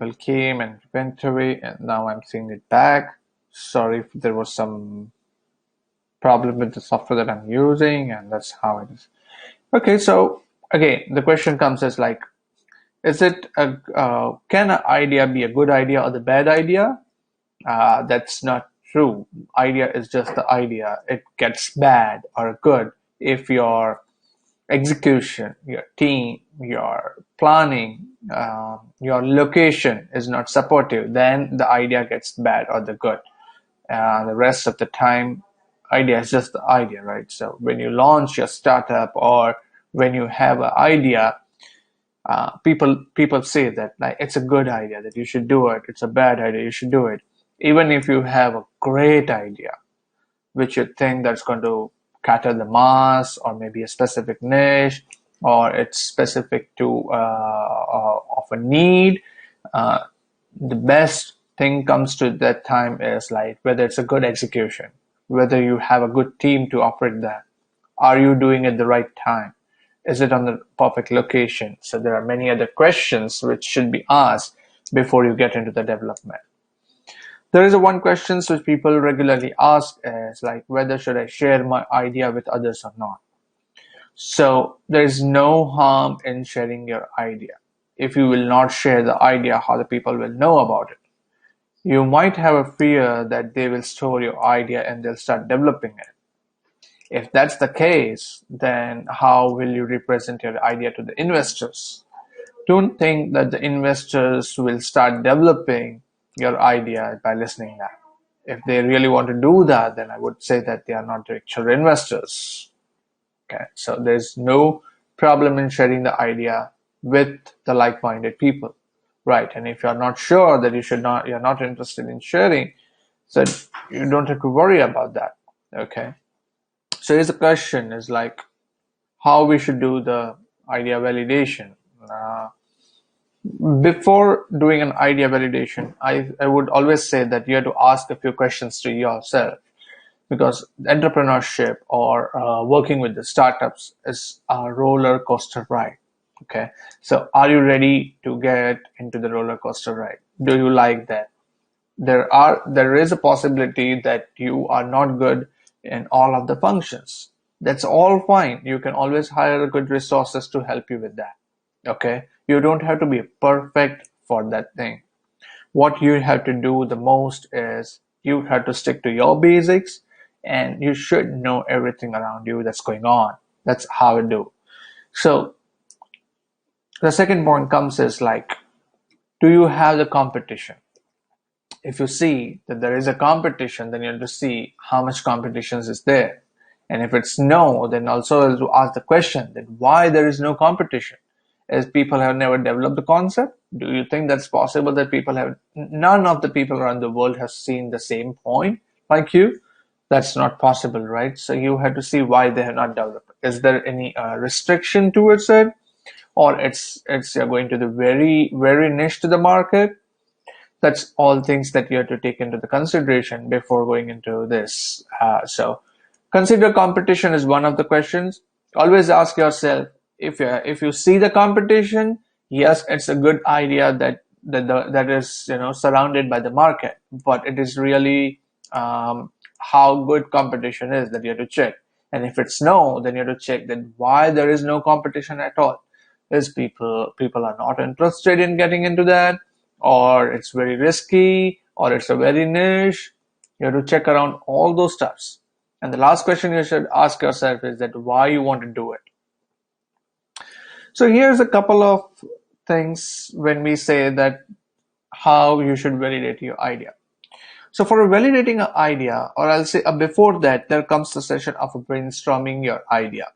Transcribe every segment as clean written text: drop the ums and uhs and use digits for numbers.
people came and went away, and now I'm seeing it back. Sorry if there was some problem with the software that I'm using, and that's how it is. Okay, so again, the question comes as like, can an idea be a good idea or the bad idea? That's not true. Idea is just the idea. It gets bad or good if your execution, your team, your planning, your location is not supportive. Then the idea gets bad or the good. The rest of the time, idea is just the idea, right? So when you launch your startup or when you have an idea, people say that like it's a good idea that you should do it. It's a bad idea you should do it. Even if you have a great idea, which you think that's going to cater the mass or maybe a specific niche or it's specific to of a need, uh, the best thing comes to that time is like whether it's a good execution, whether you have a good team to operate that. Are you doing it the right time? Is it on the perfect location? So there are many other questions which should be asked before you get into the development. There is a one question which people regularly ask is like whether should I share my idea with others or not. So there is no harm in sharing your idea. If you will not share the idea, how the people will know about it? You might have a fear that they will store your idea and they'll start developing it. If that's the case, then how will you represent your idea to the investors? Don't think that the investors will start developing your idea by listening that. If they really want to do that, then I would say that they are not the actual investors. Okay, so there's no problem in sharing the idea with the like-minded people, right? And if you're not sure that you're not interested in sharing, so you don't have to worry about that. Okay. So here's the question: is like how we should do the idea validation. Uh, Before doing an idea validation, I would always say that you have to ask a few questions to yourself because entrepreneurship or working with the startups is a roller coaster ride. Okay, so are you ready to get into the roller coaster ride? Do you like that? There is a possibility that you are not good in all of the functions. That's all fine. You can always hire good resources to help you with that. Okay, you don't have to be perfect for that thing. What you have to do the most is you have to stick to your basics and you should know everything around you that's going on. That's how I do. So the second point comes is like, do you have the competition? If you see that there is a competition, then you have to see how much competition is there. And if it's no, then also to ask the question that why there is no competition. As people have never developed the concept, do you think that's possible that none of the people around the world have seen the same point like you? That's not possible, right? So you have to see why they have not developed. Is there any restriction towards it? Or it's you're going to the very niche to the market? That's all things that you have to take into the consideration before going into this. So consider competition is one of the questions. Always ask yourself if you see the competition, yes, it's a good idea that is surrounded by the market, but it is really how good competition is that you have to check. And if it's no, then you have to check that why there is no competition at all. Is people are not interested in getting into that, or it's very risky, or it's a very niche. You have to check around all those stuffs. And the last question you should ask yourself is that why you want to do it. So here's a couple of things when we say that how you should validate your idea. So for validating an idea, or I'll say before that, there comes the session of brainstorming your idea.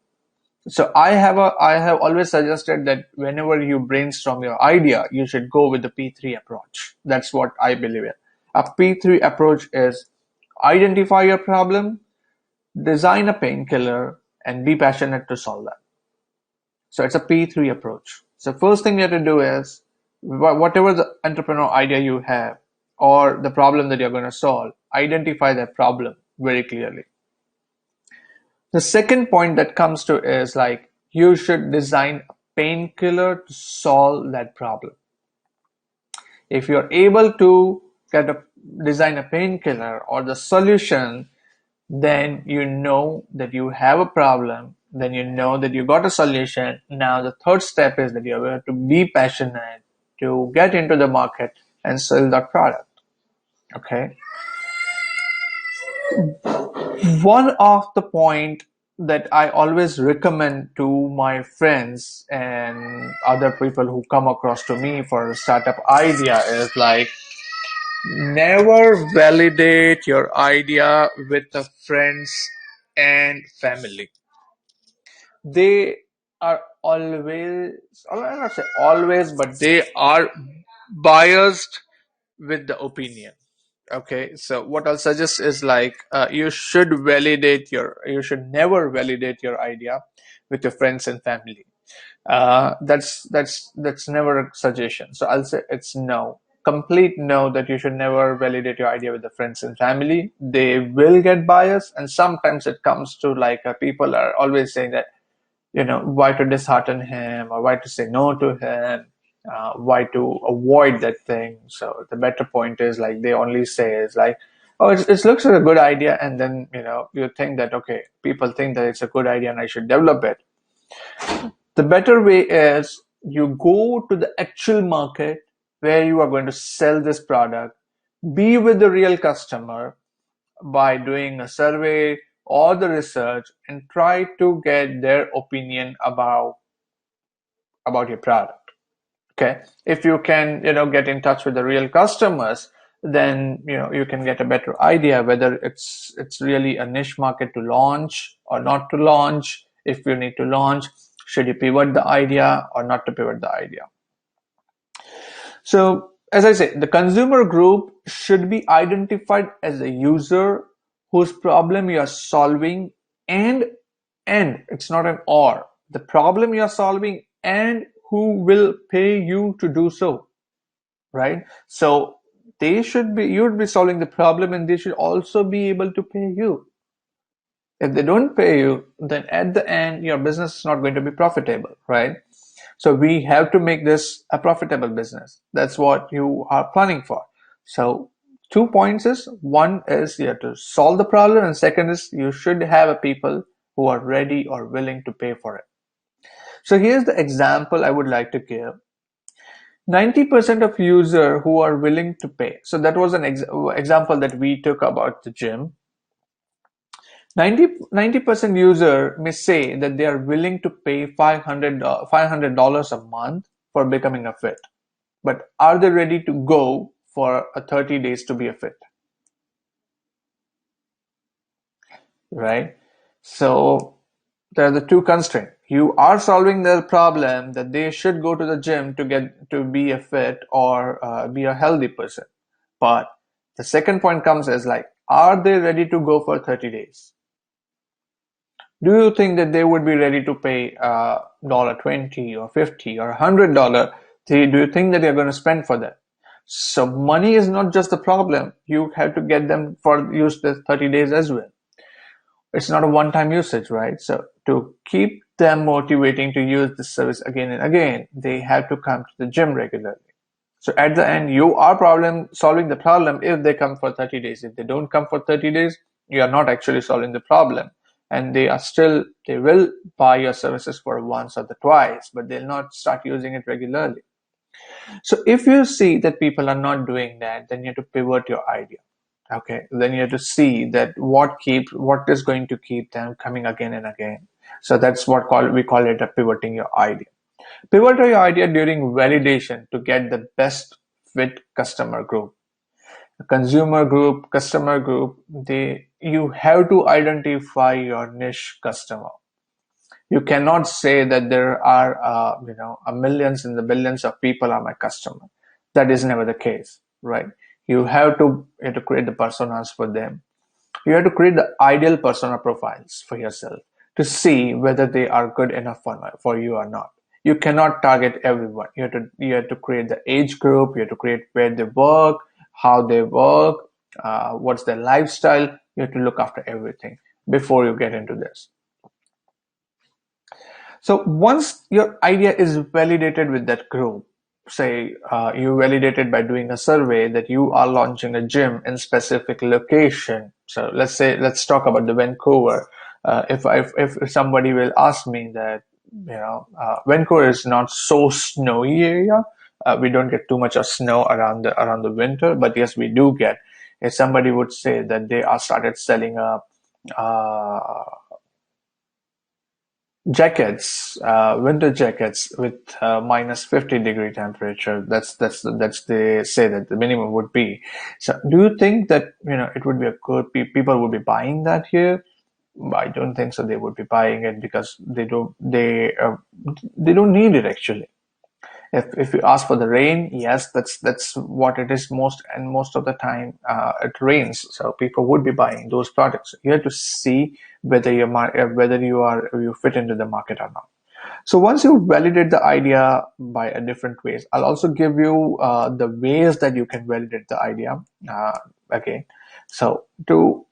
So I have always suggested that whenever you brainstorm your idea, you should go with the P3 approach. That's what I believe in. A P3 approach is identify your problem, design a painkiller, and be passionate to solve that. So it's a P3 approach. So first thing you have to do is whatever the entrepreneur idea you have or the problem that you're going to solve, identify that problem very clearly. The second point that comes to is like you should design a painkiller to solve that problem. If you're able to get a design a painkiller or the solution, then you know that you have a problem, then you know that you got a solution. Now the third step is that you have to be passionate to get into the market and sell that product. Okay. One of the point that I always recommend to my friends and other people who come across to me for a startup idea is like, never validate your idea with the friends and family. They are always, or I not say always, but they are biased with the opinion. Okay, so what I'll suggest is like, you should never validate your idea with your friends and family. That's never a suggestion. So I'll say it's no, complete no, that you should never validate your idea with the friends and family. They will get biased, and sometimes it comes to like, people are always saying that, why to dishearten him or why to say no to him, why to avoid that thing. So the better point is like, they only say is like, oh, it looks like a good idea, and then you think that, okay, people think that it's a good idea and I should develop it. The better way is you go to the actual market where you are going to sell this product, be with the real customer by doing a survey or the research, and try to get their opinion about your product. Okay, if you can get in touch with the real customers, then you can get a better idea whether it's really a niche market to launch or not to launch. If you need to launch, should you pivot the idea or not to pivot the idea? So as I say, the consumer group should be identified as a user whose problem you are solving, and it's not an or, the problem you are solving and who will pay you to do so, right? So you would be solving the problem and they should also be able to pay you. If they don't pay you, then at the end your business is not going to be profitable, right? So we have to make this a profitable business. That's what you are planning for. So 2 points is, one is you have to solve the problem, and second is you should have a people who are ready or willing to pay for it. So here's the example I would like to give. 90% of user who are willing to pay. So that was an example that we took about the gym. 90% user may say that they are willing to pay $500 a month for becoming a fit. But are they ready to go for a 30 days to be a fit? Right? So there are the two constraints. You are solving the problem that they should go to the gym to get to be a fit or be a healthy person. But the second point comes as like, are they ready to go for 30 days? Do you think that they would be ready to pay $20 or $50 or $100? Do you think that they're going to spend for that? So money is not just the problem. You have to get them for use the 30 days as well. It's not a one-time usage, right? So to keep them motivating to use this service again and again, they have to come to the gym regularly. So at the end, you are solving the problem if they come for 30 days. If they don't come for 30 days, you are not actually solving the problem. And they will buy your services for once or the twice, but they'll not start using it regularly. So if you see that people are not doing that, then you have to pivot your idea. Okay, then you have to see that what is going to keep them coming again and again. So that's what we call it a pivoting your idea. Pivot your idea during validation to get the best fit customer group. Consumer group, customer group, you have to identify your niche customer. You cannot say that there are a millions and the billions of people are my customer. That is never the case, right? You have to create the personas for them. You have to create the ideal persona profiles for yourself to see whether they are good enough for you or not. You cannot target everyone. You have to create the age group. You have to create where they work, how they work, what's their lifestyle. You have to look after everything before you get into this. So once your idea is validated with that group, say you validate it by doing a survey that you are launching a gym in specific location. So let's talk about the Vancouver. If somebody will ask me that, Vancouver is not so snowy area. We don't get too much of snow around the winter, but yes, we do get. If somebody would say that they are started selling a uh, jackets, winter jackets with minus 50-degree temperature. That's they say that the minimum would be. So, do you think that it would be a good people would be buying that here? I don't think so. They would be buying it because they don't need it actually. If you ask for the rain, yes, that's what it is most, and most of the time it rains, so people would be buying those products. You have to see whether you fit into the market or not. So once you validate the idea by a different ways, I'll also give you the ways that you can validate the idea. Again, so to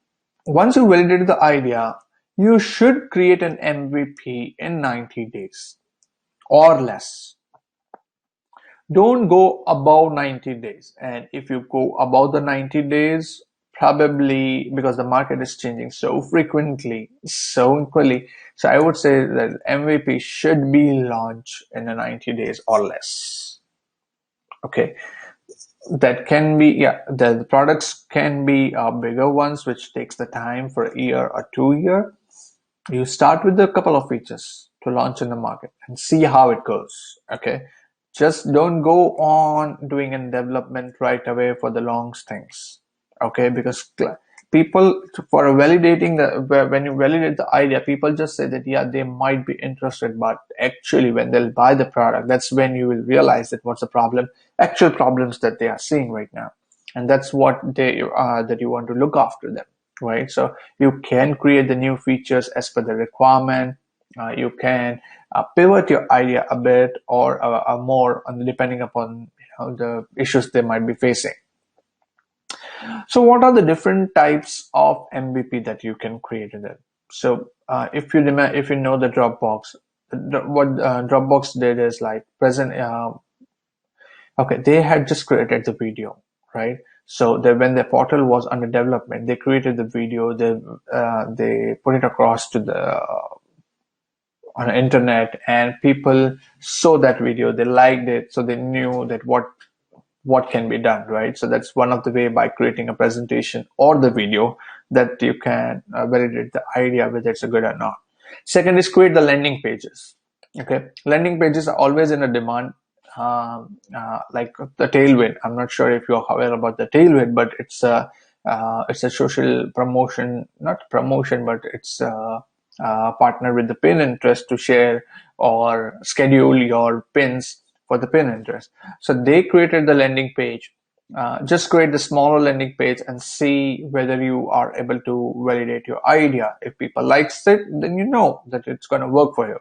once you validate the idea, you should create an MVP in 90 days or less. Don't go above 90 days. And if you go above the 90 days, probably because the market is changing so frequently, so equally. So I would say that MVP should be launched in the 90 days or less. Okay. That can be, yeah, the products can be bigger ones, which takes the time for a year or 2 year. You start with a couple of features to launch in the market and see how it goes. Okay. Just don't go on doing a development right away for the long things. Okay. Because people, for validating when you validate the idea, people just say that, yeah, they might be interested, but actually when they'll buy the product, that's when you will realize that what's the problem, actual problems that they are seeing right now. And that's what that you want to look after them, right? So you can create the new features as per the requirement. You can pivot your idea a bit or more depending upon the issues they might be facing. So what are the different types of MVP that you can create in it? So if you know the Dropbox, what Dropbox did is like present. Okay, they had just created the video, right? So when the portal was under development, they created the video. They put it across to the on the internet, and people saw that video. They liked it, so they knew that what can be done, right? So that's one of the way, by creating a presentation or the video, that you can validate the idea whether it's a good or not. Second is create the landing pages. Okay, landing pages are always in a demand. Like the Tailwind. I'm not sure if you're aware about the Tailwind, but it's a social promotion, not promotion, but it's partner with the pin interest to share or schedule your pins for the pin interest. So they created the landing page. Just create the smaller landing page and see whether you are able to validate your idea. If people likes it, then you know that it's going to work for you.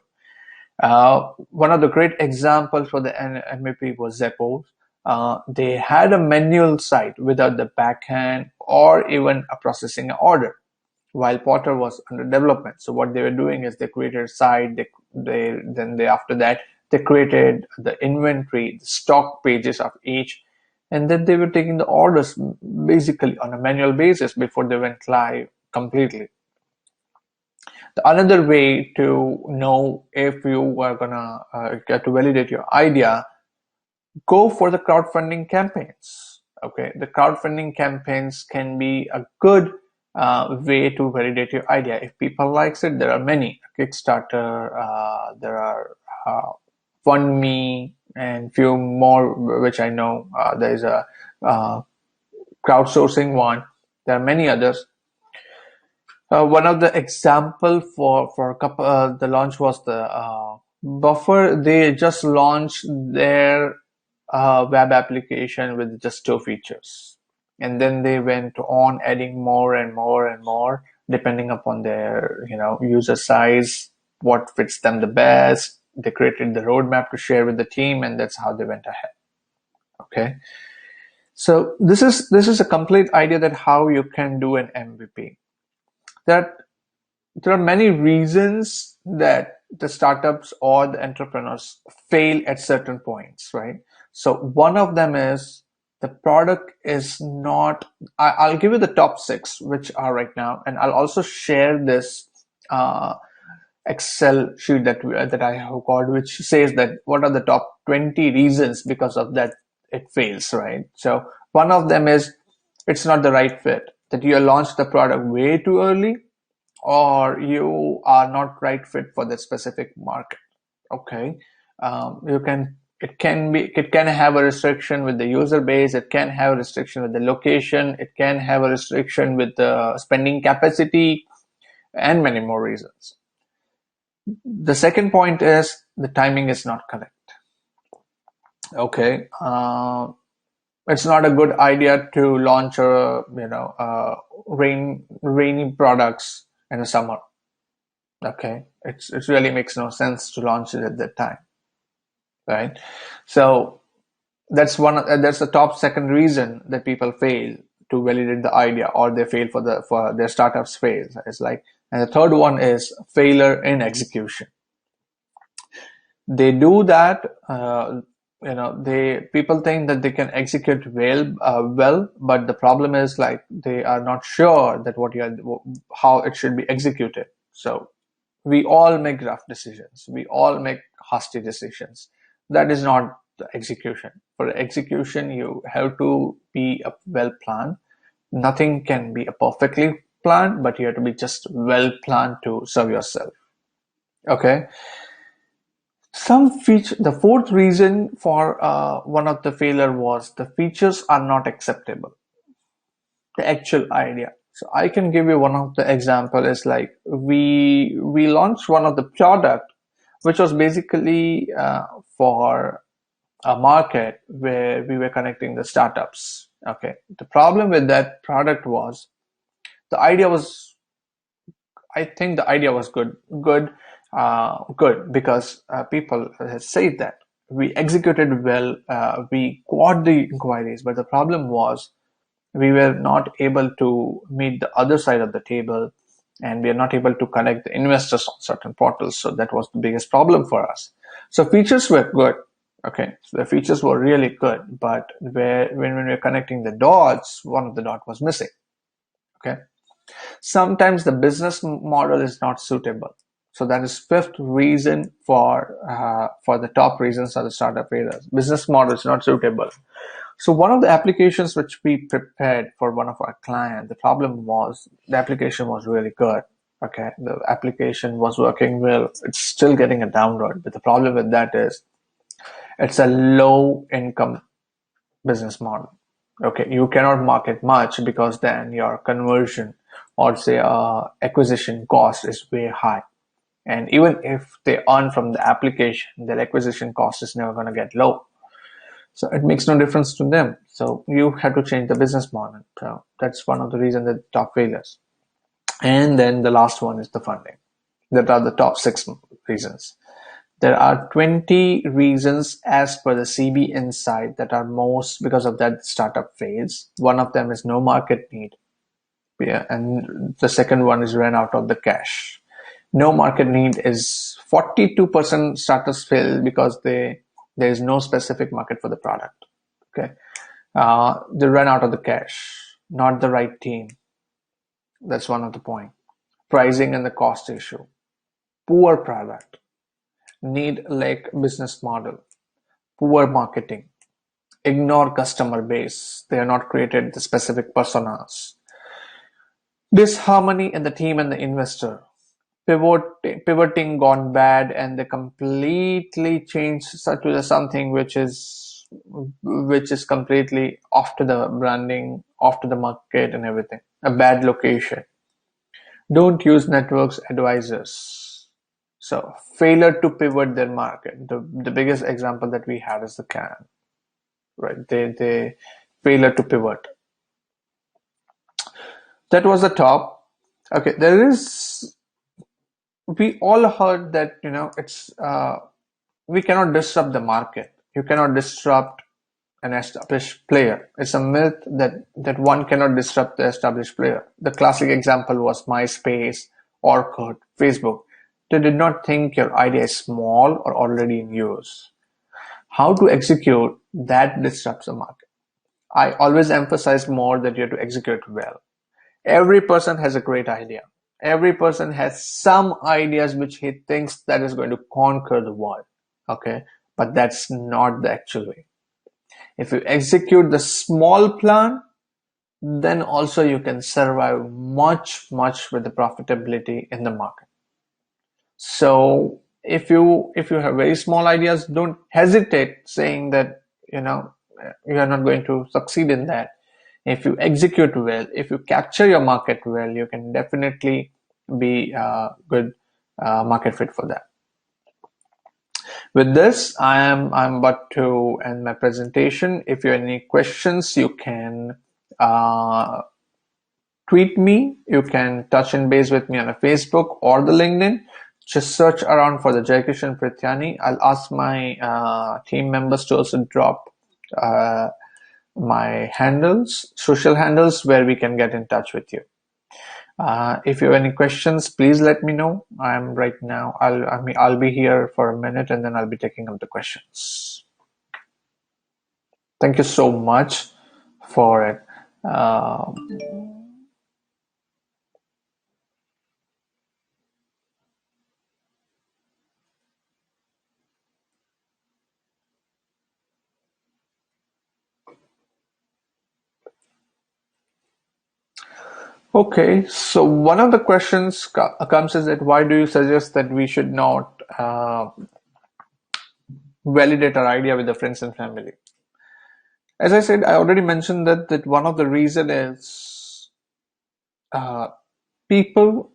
One of the great examples for the MVP was Zappos. They had a manual site without the backend or even a processing order, while Potter was under development. So what they were doing is they created a site. After that they created the inventory, the stock pages of each, and then they were taking the orders basically on a manual basis before they went live completely. Another way to know if you are gonna get to validate your idea, go for the crowdfunding campaigns. Okay, the crowdfunding campaigns can be a good way to validate your idea. If people likes it, there are many. Kickstarter, there are FundMe, and few more which I know. There is a crowdsourcing one. There are many others. One of the example for a couple, the launch was the Buffer. They just launched their web application with just two features, and then they went on adding more and more and more depending upon their user size, what fits them the best. They created the roadmap to share with the team, and that's how they went ahead. Okay, so this is a complete idea that how you can do an MVP. That there are many reasons that the startups or the entrepreneurs fail at certain points, right? So one of them is the product is not. I'll give you the top six, which are right now, and I'll also share this uh, Excel sheet that I have got, which says that what are the top 20 reasons because of that it fails, right? So one of them is it's not the right fit, that you launched the product way too early, or you are not right fit for the specific market. Okay, you can it can have a restriction with the user base, it can have a restriction with the location, it can have a restriction with the spending capacity, and many more reasons. The second point is the timing is not correct. Okay, it's not a good idea to launch a rainy products in the summer. Okay, it really makes no sense to launch it at that time, right? So that's the top second reason that people fail to validate the idea, or they fail for their startups fails. It's like, and the third one is failure in execution. They do that. They people think that they can execute well, but the problem is like they are not sure that how it should be executed. So we all make rough decisions. We all make hasty decisions. That is not the execution. For the execution, you have to be a well planned. Nothing can be a perfectly planned, but you have to be just well planned to serve yourself. Okay. The fourth reason for one of the failure was the features are not acceptable. The actual idea. So I can give you one of the example is like we launched one of the product which was basically for a market where we were connecting the startups. Okay, the problem with that product was the idea was I think the idea was good because people said that we executed well, we got the inquiries, but the problem was we were not able to meet the other side of the table, and we are not able to connect the investors on certain portals. So that was the biggest problem for us. So features were good. Okay, so the features were really good, but when we were connecting the dots, one of the dot was missing. Okay. Sometimes the business model is not suitable. So that is fifth reason for the top reasons are the startup failures. Business model is not suitable. So one of the applications which we prepared for one of our clients, the problem was the application was really good. Okay, the application was working well. It's still getting a download, but the problem with that is it's a low income business model. Okay, you cannot market much because then your conversion or say acquisition cost is way high. And even if they earn from the application, their acquisition cost is never going to get low. So it makes no difference to them. So you have to change the business model. So that's one of the reasons that top failures. And then the last one is the funding. That are the top six reasons. There are 20 reasons as per the CB Insight that are most because of that startup fails. One of them is no market need. Yeah, and the second one is ran out of the cash. No market need is 42% startups fail because there is no specific market for the product. Okay, they run out of the cash, not the right team. That's one of the point. Pricing and the cost issue. Poor product. Need like business model. Poor marketing. Ignore customer base. They are not created the specific personas. Disharmony in the team and the investor. Pivoting gone bad, and they completely changed to something which is completely off to the branding, off to the market and everything. A bad location. Don't use networks advisors. So failure to pivot their market. The biggest example that we have is the Can, right? They failure to pivot. That was the top. Okay, there is. We all heard that it's we cannot disrupt the market. You cannot disrupt an established player. It's a myth that one cannot disrupt the established player. The classic example was MySpace, Orkut, Facebook. They did not think your idea is small or already in use. How to execute that disrupts the market. I always emphasize more that you have to execute well. Every person has a great idea. Every person has some ideas which he thinks that is going to conquer the world. Okay, but that's not the actual way. If you execute the small plan, then also you can survive much with the profitability in the market. So if you have very small ideas, don't hesitate saying that you are not going to succeed in that. If you execute well, if you capture your market well, you can definitely be a good market fit for that. With this, I'm about to end my presentation. If you have any questions, you can uh, tweet me. You can touch and base with me on a Facebook or the LinkedIn. Just search around for the Jaikishan Prithiani. I'll ask my team members to also drop my handles, social handles, where we can get in touch with you. If you have any questions, please let me know. I'm right now. I'll be here for a minute and then I'll be taking up the questions. Thank you so much for it. Okay, so one of the questions comes is that why do you suggest that we should not validate our idea with the friends and family? As I said, I already mentioned that one of the reason is uh, people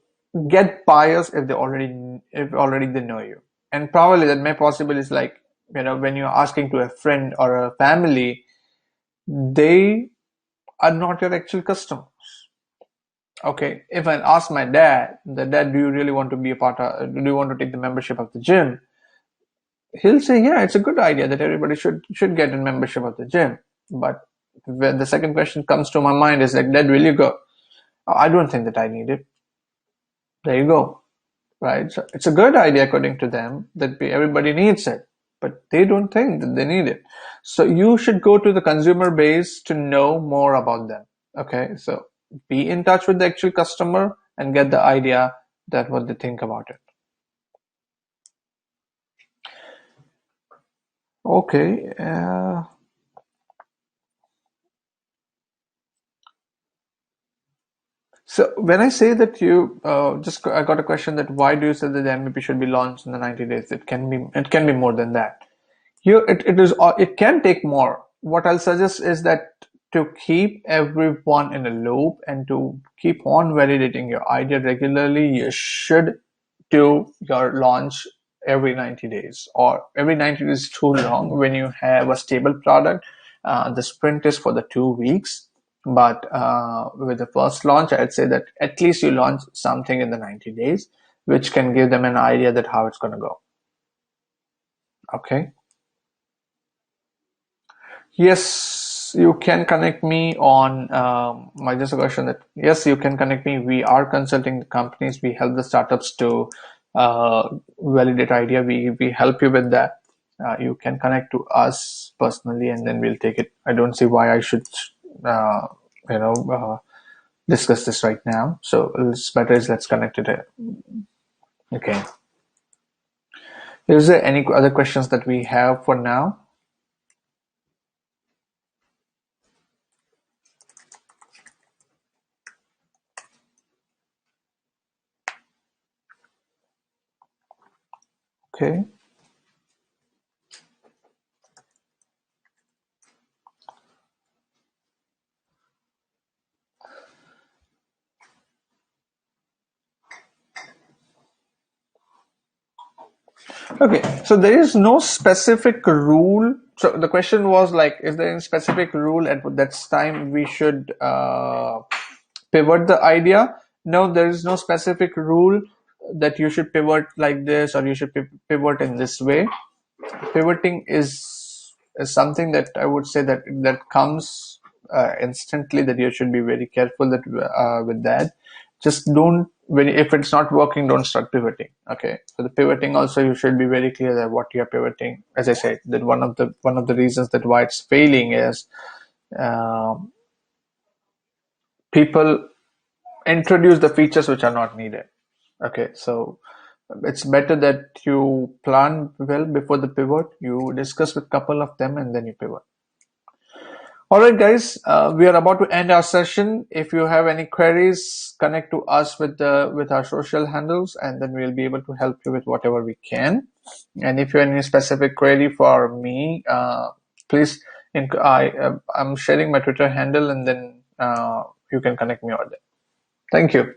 get biased if already they know you, and probably that may possible is like when you're asking to a friend or a family, they are not your actual customers. Okay, if I ask my dad, do you really want to be a part of, do you want to take the membership of the gym? He'll say, yeah, it's a good idea that everybody should get a membership of the gym. But when the second question comes to my mind is like, Dad, will you go? "Oh, I don't think that I need it." There you go, right? So it's a good idea according to them that everybody needs it, but they don't think that they need it. So you should go to the consumer base to know more about them. Okay, so be in touch with the actual customer and get the idea that what they think about it. Okay. So when I say that I got a question that why do you say that the MVP should be launched in the 90 days? It can be more than that. It can take more. What I'll suggest is that to keep everyone in a loop and to keep on validating your idea regularly, you should do your launch every 90 days, or every 90 days is too long when you have a stable product. The sprint is for the 2 weeks, but with the first launch, I'd say that at least you launch something in the 90 days, which can give them an idea that how it's going to go. Okay. Yes, you can connect me on my just a question that yes, you can connect me. We are consulting the companies. We help the startups to validate idea. We help you with that. You can connect to us personally, and then we'll take it. I don't see why I should, uh, you know, discuss this right now. So it's better is let's connect it. Okay. Is there any other questions that we have for now? Okay. Okay, so there is no specific rule. So the question was like, is there any specific rule at that time we should pivot the idea? No, there is no specific rule that you should pivot like this or you should pivot in this way. Pivoting is something that I would say that comes instantly, that you should be very careful that with that. Just don't, when if it's not working, don't start pivoting. Okay, so the pivoting also, you should be very clear that what you're pivoting. As I said, that one of the reasons that why it's failing is um, people introduce the features which are not needed. Okay, so it's better that you plan well before the pivot, you discuss with couple of them, and then you pivot. All right, guys, we are about to end our session. If you have any queries, connect to us with our social handles, and then we'll be able to help you with whatever we can. And if you have any specific query for me, please, I'm sharing my Twitter handle, and then you can connect me over there. Thank you.